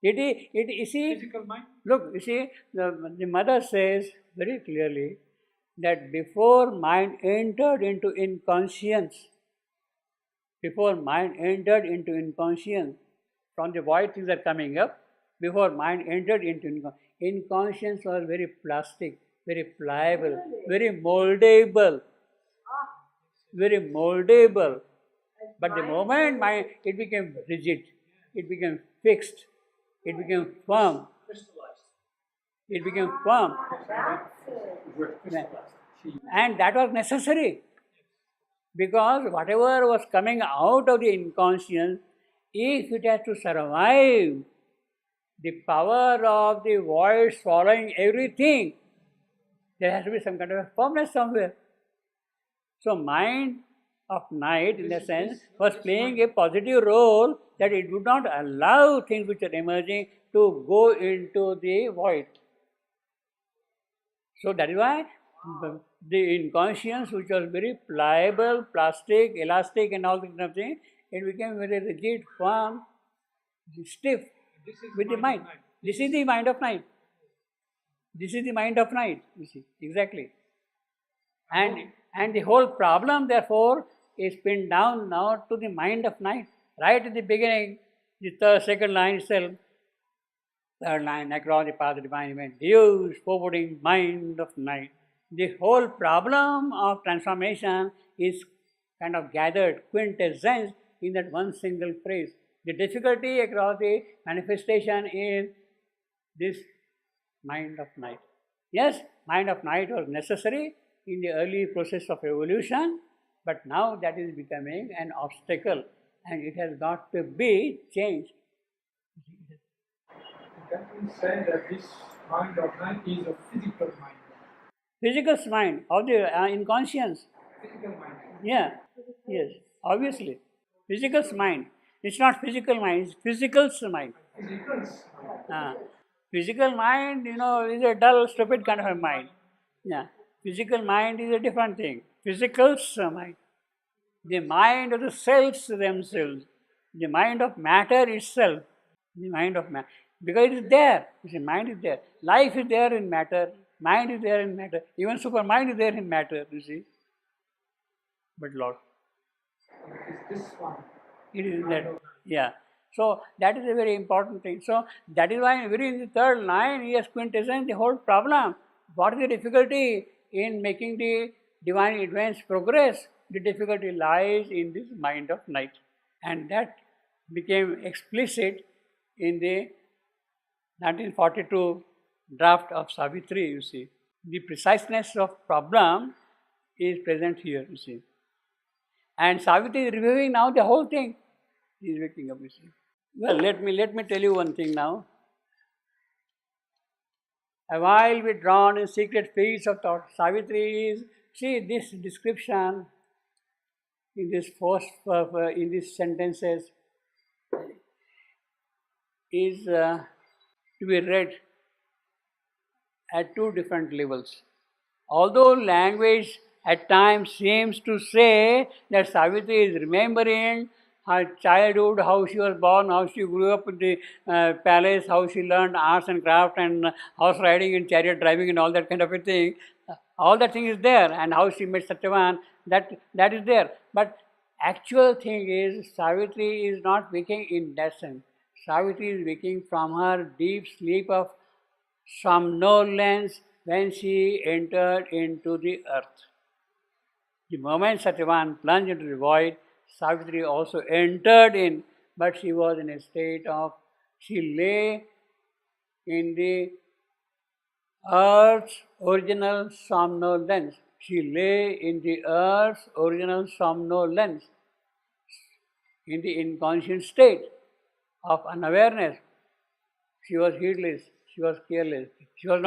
You see, Physical mind? look, you see, the mother says very clearly that before mind entered into inconscience, from the void things are coming up, before mind entered into inconscience was very plastic, very pliable, very moldable, very moldable. But the moment mind, it became rigid, it became fixed, it became firm, it became firm. And that was necessary because whatever was coming out of the inconscience, if it has to survive the power of the void swallowing everything, there has to be some kind of a firmness somewhere. So mind of night, in a sense, was playing a positive role that it would not allow things which are emerging to go into the void. So that is why the inconscience, which was very pliable, plastic, elastic, and all kind of thing, it became very rigid, firm, stiff This is with the mind. of night. This is the mind of night. This is the mind of night, you see, exactly. And the whole problem, therefore, is pinned down now to the mind of night. Right at the beginning, the second line itself, third line, across the path of divine event, huge, foreboding mind of night. The whole problem of transformation is kind of gathered, quintessence, in that one single phrase. The difficulty across the manifestation is this mind of night. Yes, mind of night was necessary in the early process of evolution, but now that is becoming an obstacle and it has got to be changed. Can we say that this mind of night is a physical mind? Physical mind of the inconscience. Physical mind. Yeah, yes, obviously. Physical mind. It's not physical mind, it's physical mind. Physicals. Physical mind, is a dull, stupid kind of a mind. Yeah. Physical mind is a different thing. Physical mind. The mind of the cells themselves. The mind of matter itself. The mind of matter. Because it is there. You see, mind is there. Life is there in matter. Mind is there in matter. Even supermind is there in matter, you see. But Lord. It is this one. It is that, yeah. So that is a very important thing. So that is why very in the third line he has quintessence the whole problem. What is the difficulty in making the divine advance progress? The difficulty lies in this mind of night. And that became explicit in the 1942 draft of Savitri, you see. The preciseness of problem is present here, you see. And Savitri is reviewing now the whole thing. He is waking up, you see. Well, let me tell you one thing now. A while withdrawn in secret fields of thought, Savitri is, see this description in this in these sentences is to be read at two different levels. Although language at times seems to say that Savitri is remembering her childhood, how she was born, how she grew up in the palace, how she learned arts and craft and horse riding and chariot driving and all that kind of a thing. All that thing is there, and how she met Satyavan, that is there. But actual thing is, Savitri is not waking in that sense. Savitri is waking from her deep sleep of somnolence when she entered into the earth. The moment Satyavan plunged into the void, Savitri also entered in, but she was in a state of, she lay in the earth's original somnolence. She lay in the earth's original somnolence, in the inconscient state of unawareness. She was heedless, she was careless, she was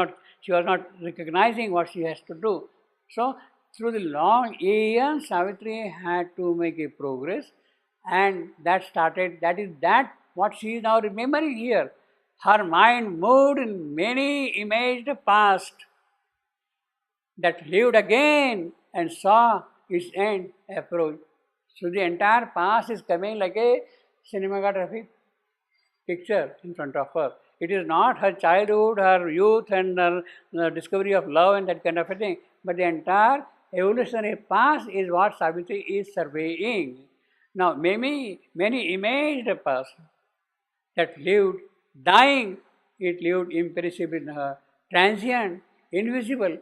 not recognizing what she has to do. So, through the long eons, Savitri had to make a progress, and that is what she is now remembering here. Her mind moved in many imaged past that lived again and saw its end approach. So the entire past is coming like a cinematography picture in front of her. It is not her childhood, her youth, and her discovery of love and that kind of a thing, but the entire evolutionary past is what Savitri is surveying. Now, many imaged a past that lived, dying, it lived imperishable in her, transient, invisible,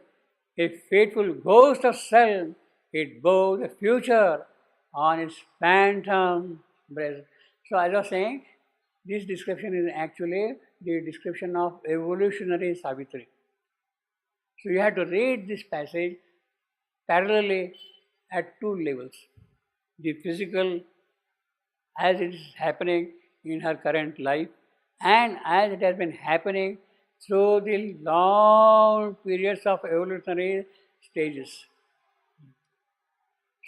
a fateful ghost of self, it bore the future on its phantom breast. So, as I was saying, this description is actually the description of evolutionary Savitri. So, you have to read this passage parallelly at two levels: the physical, as it is happening in her current life, and as it has been happening through the long periods of evolutionary stages.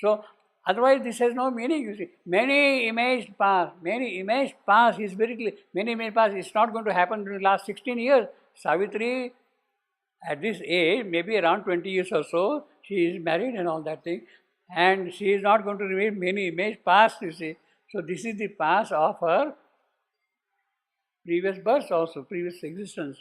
So, otherwise this has no meaning, you see. Many imaged past is very clear. Many imaged past is not going to happen in the last 16 years. Savitri, at this age, maybe around 20 years or so, she is married and all that thing, and she is not going to remain many imaged past, you see. So, this is the past of her previous birth also, previous existence.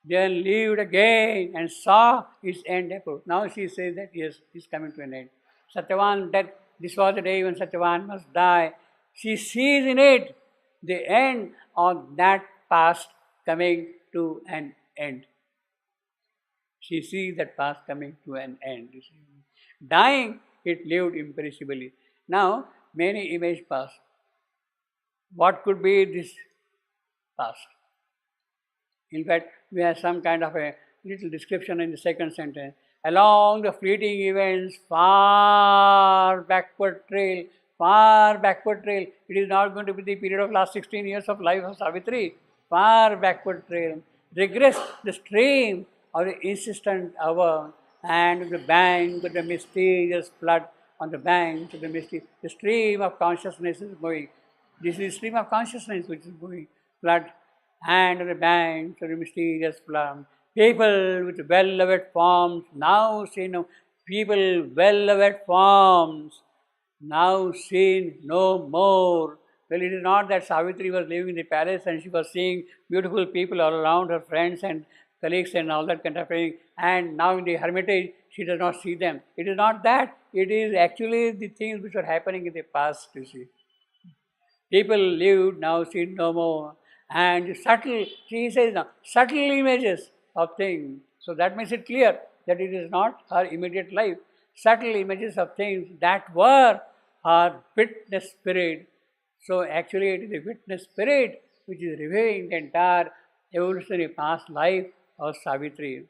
Then lived again and saw its end approach. Now she says that yes, it's coming to an end. Satyavan, that this was the day when Satyavan must die. She sees in it the end of that past coming to an end. She sees that past coming to an end. You see. Dying, it lived imperishably. Now, many image past. What could be this past? In fact, we have some kind of a little description in the second sentence. Along the fleeting events, far backward trail. It is not going to be the period of last 16 years of life of Savitri. Far backward trail. Regress the stream of the insistent hour and the bank of the mysterious flood on the bank of the mysterious. The stream of consciousness is going. This is the stream of consciousness which is going. Flood and on the banks of the mysterious flood. People with well-loved forms now seen no people well-loved forms now seen no more. Well, it is not that Savitri was living in the palace and she was seeing beautiful people all around, her friends and colleagues and all that kind of thing, and now in the hermitage she does not see them. It is not that. It is actually the things which were happening in the past, you see. People lived, now seen no more. And subtle, she says now, subtle images of things. So that makes it clear that it is not her immediate life. Subtle images of things that were her witness spirit. So actually it is the witness spirit which is reviewing the entire evolutionary past life of Savitri.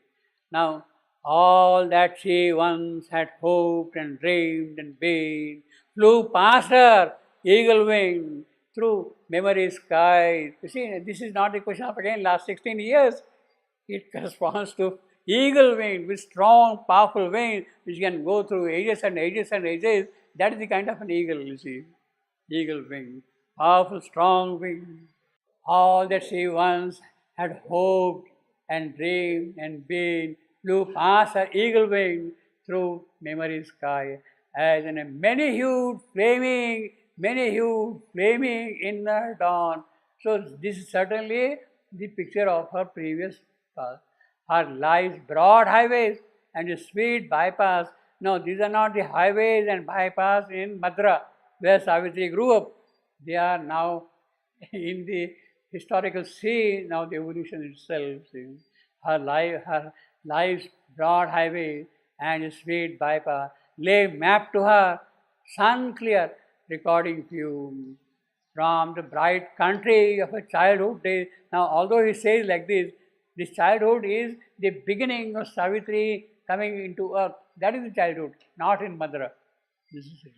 Now, all that she once had hoped and dreamed and been flew past her, eagle wing, through memory skies. You see, this is not a question of again last 16 years. It corresponds to eagle wing with strong, powerful wings which can go through ages and ages and ages. That is the kind of an eagle, you see. Eagle wing, powerful, strong wing. All that she once had hoped and dreamed and been flew past her eagle wing through memory sky as in a many-hued flaming inner dawn. So this is certainly the picture of her previous past. Her life's broad highways and the sweet bypass. No, these are not the highways and bypass in Madra where Savitri grew up. They are now in the historical scene of the evolution itself. See. Her life's broad highway and the sweet bypass lay mapped to her, sun clear, recording fumes from the bright country of her childhood days. Now, although he says like this childhood is the beginning of Savitri coming into earth. That is the childhood, not in Madra. This is it.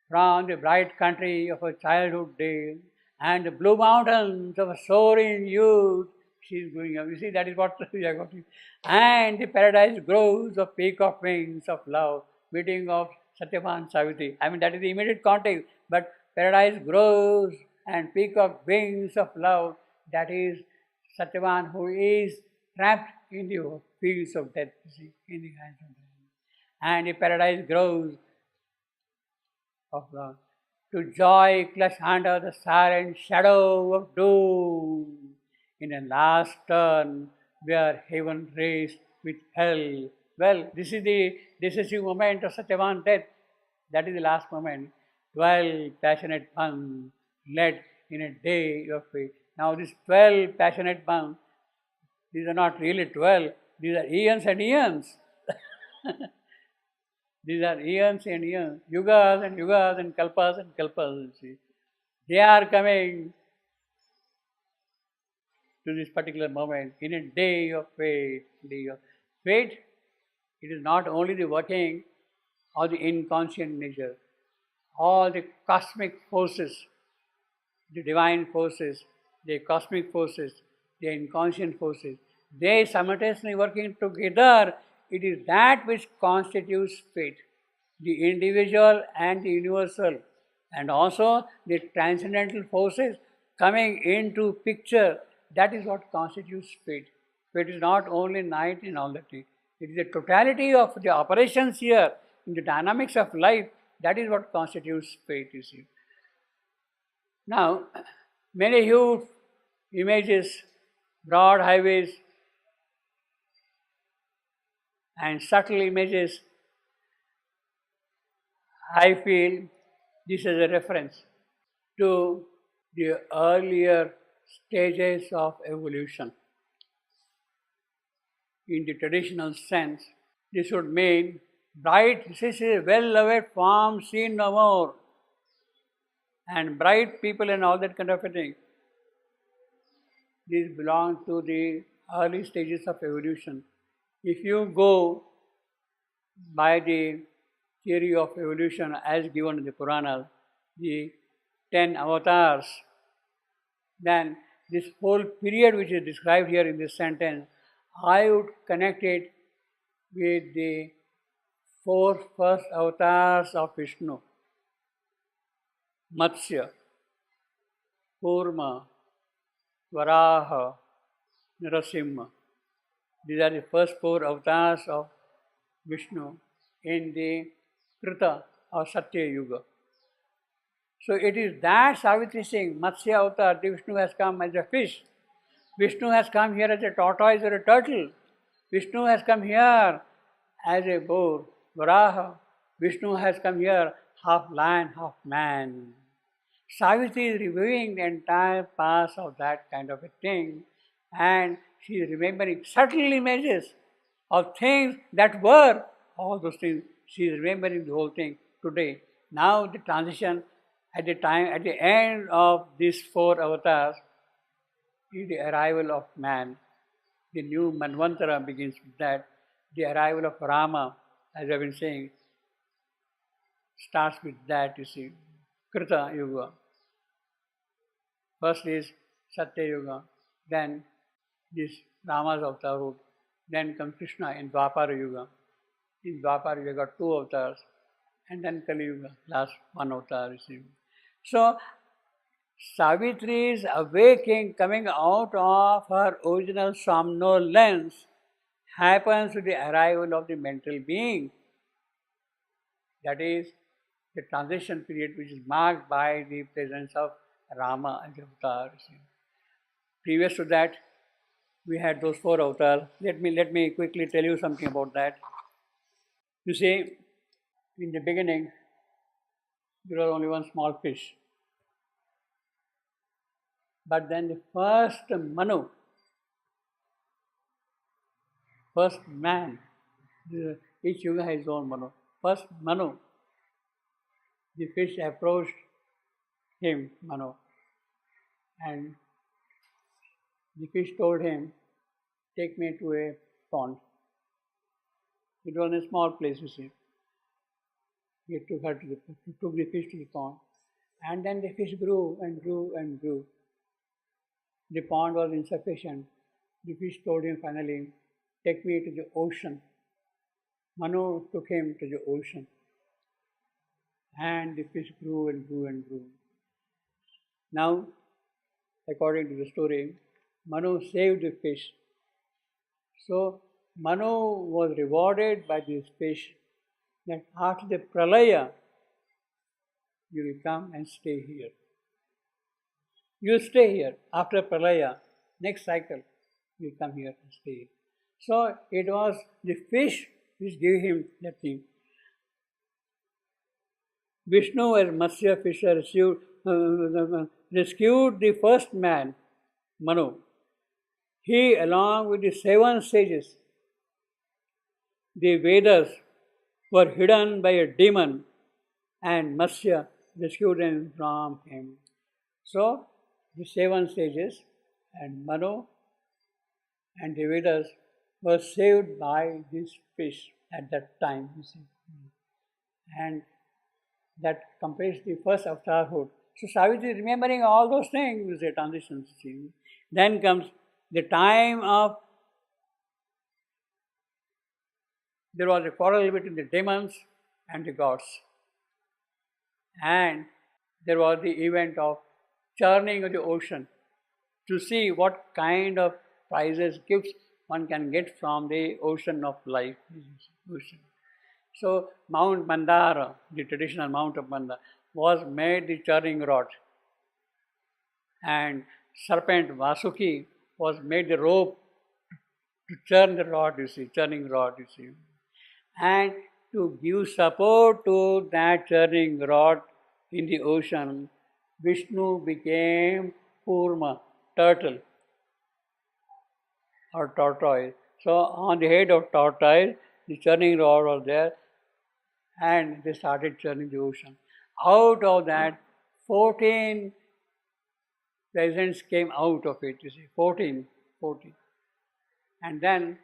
From the bright country of her childhood days and the blue mountains of a soaring youth, she is going up. You see, that is what we are going. And the paradise groves of peacock wings of love, meeting of Satyavan Savitri. I mean, that is the immediate context. But paradise grows and peacock wings of love, that is Satyavan who is trapped in the fields of death, you see, in the hands of death. And the paradise grows of love. to joy clutch under the silent shadow of doom. In a last turn, where heaven raced with hell. Well, this is the decisive moment of Satyavan's death. That is the last moment. 12 passionate months led in a day of faith. Now, these 12 passionate months, these are not really 12, these are eons and eons. These are eons and eons, yugas and kalpas and kalpas. You see. They are coming to this particular moment in a day of fate. Day of fate, it is not only the working of the inconscient nature, all the cosmic forces, the divine forces, the cosmic forces, the inconscient forces, they simultaneously working together. It is that which constitutes fate, the individual and the universal, and also the transcendental forces coming into picture. That is what constitutes fate. Fate is not only night and all that. It is the totality of the operations here in the dynamics of life. That is what constitutes fate, you see. Now, many huge images, broad highways, and subtle images, I feel this is a reference to the earlier stages of evolution. In the traditional sense, this would mean bright, this is a well-loved form seen no more, and bright people and all that kind of a thing. These belong to the early stages of evolution. If you go by the theory of evolution as given in the Puranas, the 10 avatars, then this whole period which is described here in this sentence, I would connect it with the 4 first avatars of Vishnu: Matsya, Kurma, Varaha, Narasimha. These are the first 4 avatars of Vishnu in the Krita or Satya Yuga. So it is that Savitri saying, Matsya avatar, the Vishnu has come as a fish. Vishnu has come here as a tortoise or a turtle. Vishnu has come here as a boar, Varaha. Vishnu has come here half lion, half man. Savitri is reviewing the entire past of that kind of a thing, and she is remembering subtle images of things that were, all those things. She is remembering the whole thing today. Now the transition at the end of these 4 avatars is the arrival of man. The new Manvantara begins with that. The arrival of Rama, as I've been saying, starts with that, you see. Krita Yuga. First is Satya Yuga, then this Rama's avatar, then comes Krishna in Dwapara Yuga. In Dwapara Yuga, 2 avatars, and then Kali Yuga, last 1 avatar, you see. So, Savitri's awakening, coming out of her original somnolence, happens with the arrival of the mental being. That is the transition period which is marked by the presence of Rama as avatar. Previous to that, we had those 4 avatars. Let me quickly tell you something about that. You see, in the beginning, there was only one small fish. But then the first Manu, first man, each yuga has its own Manu. First Manu, the fish approached him, Manu, and the fish told him, take me to a pond. It was a small place, you see. He took the fish to the pond. And then the fish grew and grew and grew. The pond was insufficient. The fish told him finally, take me to the ocean. Manu took him to the ocean. And the fish grew and grew and grew. Now, according to the story, Manu saved the fish. So, Manu was rewarded by this fish that after the pralaya, you will come and stay here. You stay here. After Pralaya, next cycle, you come here and stay. So it was the fish which gave him that thing. Vishnu, as Matsya fisher, rescued the first man, Manu. He, along with the 7 sages, the Vedas, were hidden by a demon, and Matsya rescued them from him. So, the 7 sages and Manu and the Vedas were saved by this fish at that time, you see. And that completes the first avatarhood. So Savitri, remembering all those things, is a transition. Then comes the time of, there was a quarrel between the demons and the gods. And there was the event of churning of the ocean to see what kind of prizes, gifts one can get from the ocean of life. Ocean. So Mount Mandara, the traditional Mount of Mandara, was made the churning rod. And serpent Vasuki was made the rope to churn the rod, you see, churning rod, you see. And to give support to that churning rod in the ocean, Vishnu became Kurma, turtle or tortoise. So on the head of tortoise, the churning rod was there, and they started churning the ocean. Out of that, 14 peasants came out of it, you see, 14. And then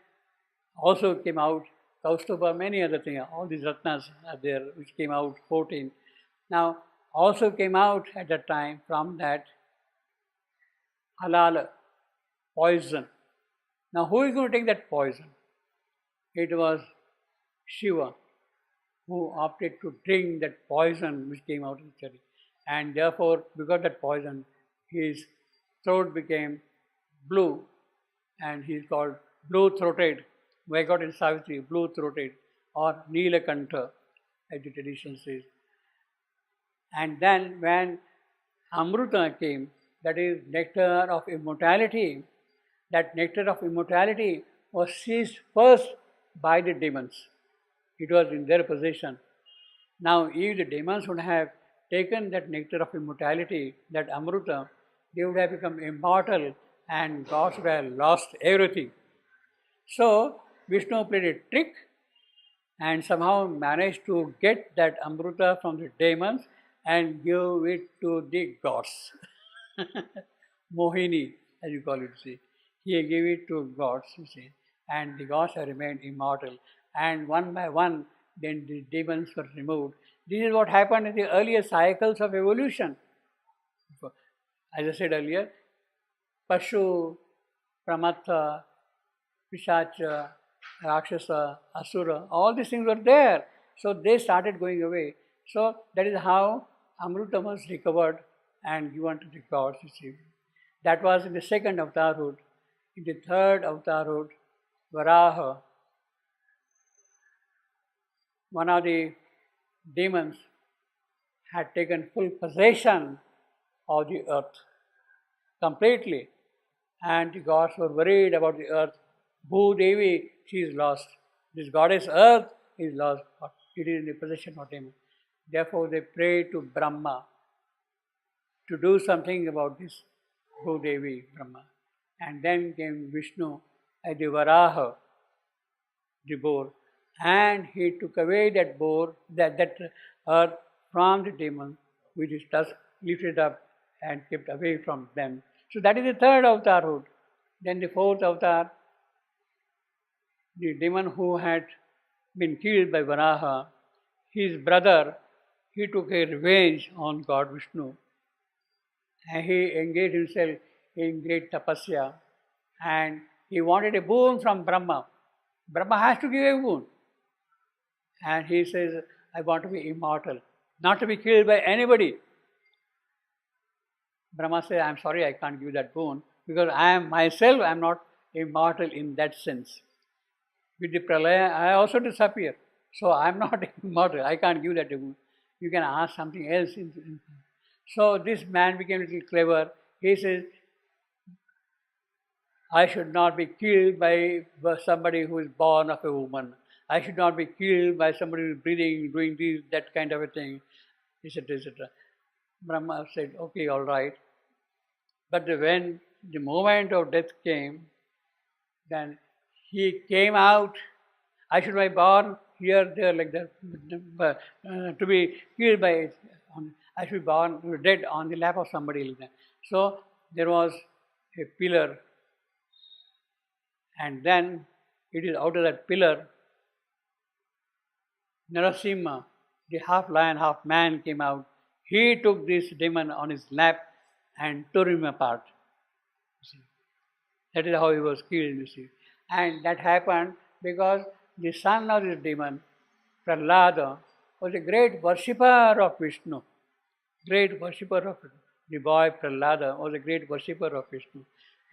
also came out Kaustuba, many other things, all these ratnas are there, which came out, 14. Now, also came out at that time from that halal, poison. Now, who is going to take that poison? It was Shiva, who opted to drink that poison which came out of the cherry. And therefore, because of that poison, his throat became blue, and he is called blue-throated. We got in Savitri, blue-throated, or Neelakantha, as the tradition says. And then when Amruta came, that is nectar of immortality, that nectar of immortality was seized first by the demons. It was in their possession. Now, if the demons would have taken that nectar of immortality, that Amruta, they would have become immortal and gods would have lost everything. So, Vishnu played a trick and somehow managed to get that Amruta from the demons and give it to the gods. Mohini, as you call it, see. He gave it to gods, you see, and the gods have remained immortal. And one by one, then the demons were removed. This is what happened in the earlier cycles of evolution. As I said earlier, Pashu, Pramatha, Pishacha, Rakshasa, Asura, all these things were there. So they started going away. So that is how Amruta was recovered and given to the gods, you see. That was in the second avatarhood. In the third avatarhood, Varaha, one of the demons, had taken full possession of the earth completely. And the gods were worried about the earth. Bhudevi, she is lost. This goddess earth is lost. It is in the possession of demons. Therefore, they prayed to Brahma to do something about this Bhudevi, Brahma. And then came Vishnu as the Varaha, the boar, and he took away that boar, that earth from the demon, which is thus lifted up and kept away from them. So that is the third avatarhood. Then the fourth avatar, the demon who had been killed by Varaha, his brother, he took a revenge on God Vishnu. And he engaged himself in great tapasya, and he wanted a boon from Brahma. Brahma has to give a boon. And he says, I want to be immortal, not to be killed by anybody. Brahma says, I'm sorry, I can't give that boon, because I am myself, I am not immortal in that sense. With the pralaya, I also disappear. So I am not immortal, I can't give that boon. You can ask something else. So this man became a little clever. He says, I should not be killed by somebody who is born of a woman. I should not be killed by somebody who is breathing, doing this, that kind of a thing, etc., etc. Brahma said, okay, all right. But when the moment of death came, then he came out. I should be born here, there, like that, to be killed by it. I should be born dead on the lap of somebody like that. So there was a pillar, and then it is out of that pillar, Narasimha, the half lion, half man, came out. He took this demon on his lap and tore him apart. You see. That is how he was killed, you see. And that happened because the son of this demon, Prahlada, was a great worshipper of Vishnu. Great worshipper of Vishnu. The boy Prahlada was a great worshipper of Vishnu.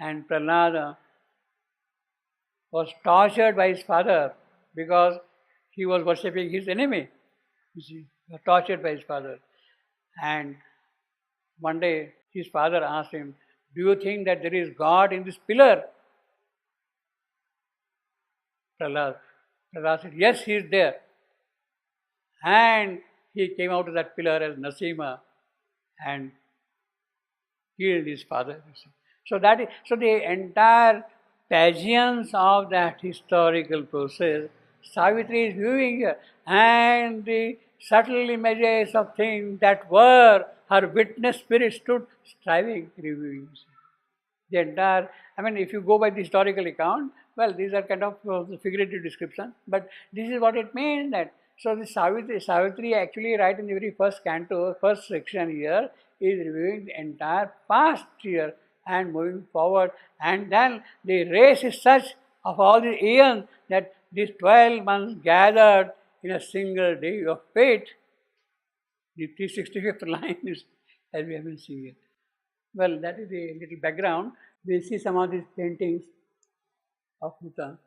And Prahlada was tortured by his father because he was worshipping his enemy. You see, he was tortured by his father. And one day his father asked him, do you think that there is God in this pillar? Prahlad said, yes, he is there. And he came out of that pillar as Narasimha and killed his father. So the entire pageants of that historical process, Savitri is viewing here, and the subtle images of things that were her witness spirit stood striving, reviewing. The entire, if you go by the historical account, well, these are kind of figurative description, but this is what it means that. So the Savitri actually right in the very first canto, first section here, is reviewing the entire past year and moving forward. And then the race is such of all the eons that these 12 months gathered in a single day of fate. The 365th line is, as we have been seeing it. Well, that is a little background. We'll see some of these paintings of Bhutan.